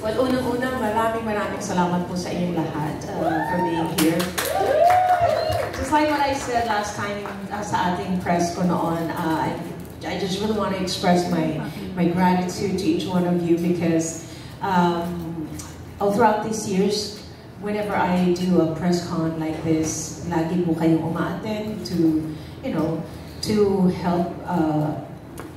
Well, unang-una, maraming salamat po sa inyong lahat for being here. Just like what I said last time sa ating press ko noon, I just really want to express my gratitude to each one of you because all throughout these years, whenever I do a press con like this, lagi po kayong umaattend to, you know, to help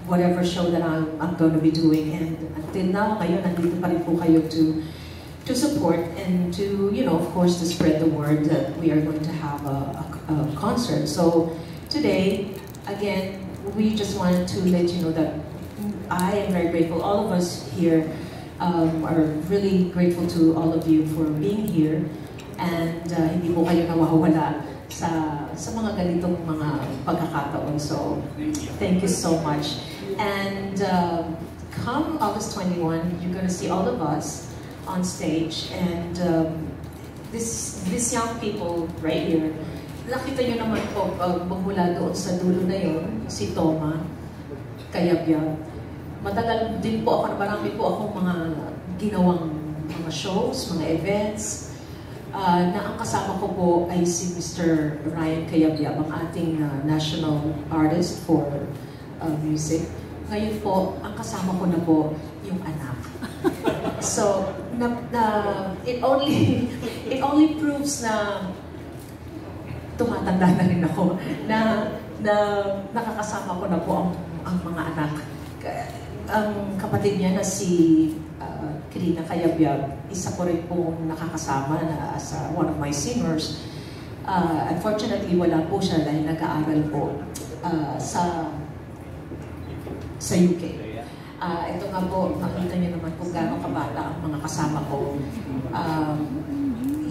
whatever show that I'm going to be doing, and until now, ngayon, nandito pa rin po kayo to support and to, you know, of course, to spread the word that we are going to have a concert. So today, again, we just wanted to let you know that I am very grateful. All of us here are really grateful to all of you for being here, and hindi po kayo nawawala sa mga ganitong mga pagkakataon. So thank you so much. And come August 21, you're going to see all of us on stage, and these young people right here, nakita nyo naman po magmula doon sa dulo na yon, si Toma Cayabyab. Matagal din po ako, marami po akong mga ginawang mga shows, mga events, na ang kasama ko po ay si Mr. Ryan Cayabyab, ang ating national artist for music. Ngayon po, ang kasama ko na po yung anak. So, it only proves na tumatanda na rin ako, na nakakasama ko na po ang mga anak. Ang kapatid niya na si Kirina Cayabyab, isa ko rin pong nakakasama na as one of my singers. Unfortunately, wala po siya dahil nag-aaral po sa UK. Ito nga po, makita niyo naman kung gaano kabata ang mga kasama ko.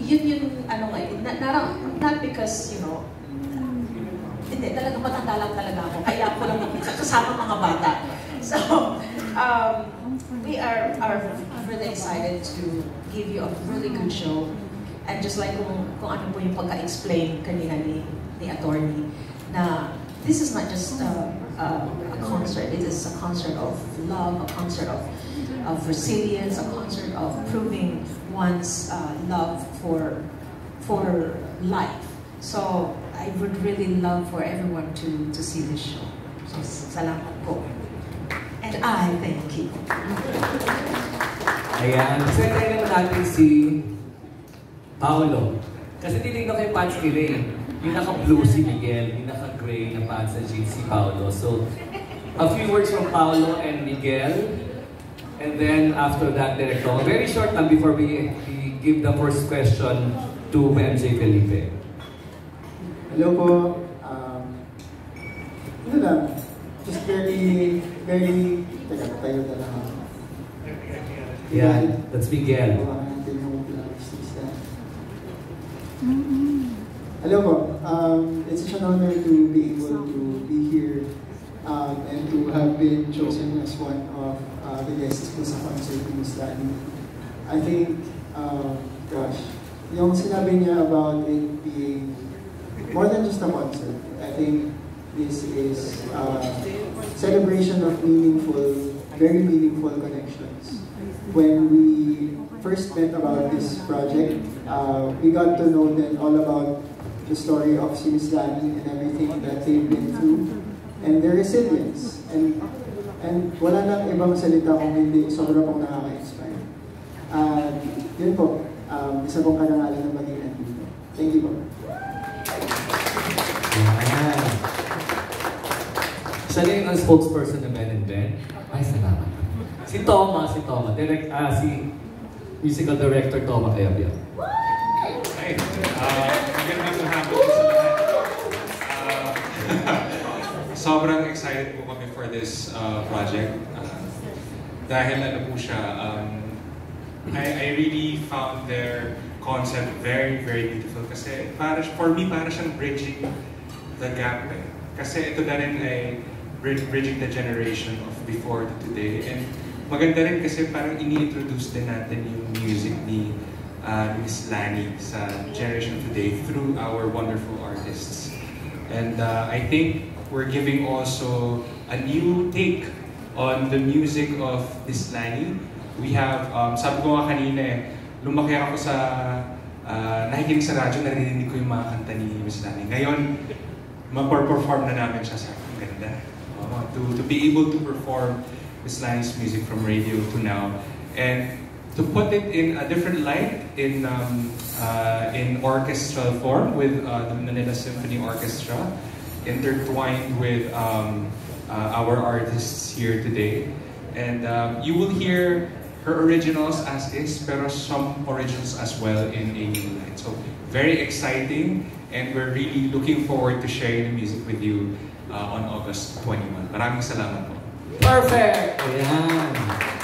Yun, ano nga, not because, you know, hindi, talaga matanda lang talaga ako. Kaya ako lang kasama mga bata. So, we are really excited to give you a really good show. And just like kung ano po yung pagka-explain kanina ni attorney, na this is not just a concert, it is a concert of love, a concert of resilience, a concert of proving one's love for life. So I would really love for everyone to see this show. So salamat po. And I thank you. Ayan, sentry naman natin si Paolo. Kasi tinignan ko yung pants ni Ray. Yung naka-blue si Miguel, yung naka-gray na pants na jeans si Paolo. So, a few words from Paolo and Miguel. And then after that, Director, very short time before we give the first question to MJ Felipe. Hello po. Ano lang, just very, teka, tayo na lang. Yeah, that's Miguel. Hello po. It's such an honor to be able to be here and to have been chosen as one of the guests po sa concert ni Miss Lani. I think, gosh, yung sinabi niya about it being more than just a concert, I think this is a celebration of very meaningful connections. When we first met about this project, we got to know then all about the story of si Miss Lani and everything that they've been through and their resilience. And wala nang ibang salita kung hindi sobra pong nakaka-inspire. Yun po, isa pong karangalan ng maging nandito. Thank you po. Ayan. Siya rin ang spokesperson ng Ben and Ben. Ay, salamat. Si Toma, si musical director Toma Cayabyab. Hey, magandang hapon sa lahat. Sobrang excited po kami for this project. Dahil ano po siya, I really found their concept very beautiful. Kasi for me, para siyang bridging the gap. Kasi ito na rin ay bridging the generation of before to today. And maganda rin kasi parang ini-introduce din natin yung music ni Miss Lani sa generation today through our wonderful artists. And I think we're giving also a new take on the music of Miss Lani we have, sabi ko nga kanina eh, lumaki ako sa, nakikinig sa radyo, narinig ko yung mga kanta ni Miss Lani. Ngayon, ma-perform na namin siya sa ganda. To be able to perform Miss Lani's music from radio to now. And to put it in a different light, in orchestral form with the Manila Symphony Orchestra, intertwined with our artists here today. And you will hear her originals as is, pero some originals as well in a new light. So very exciting, and we're really looking forward to sharing the music with you on August 21. Maraming salamat po. Perfect! Ayan.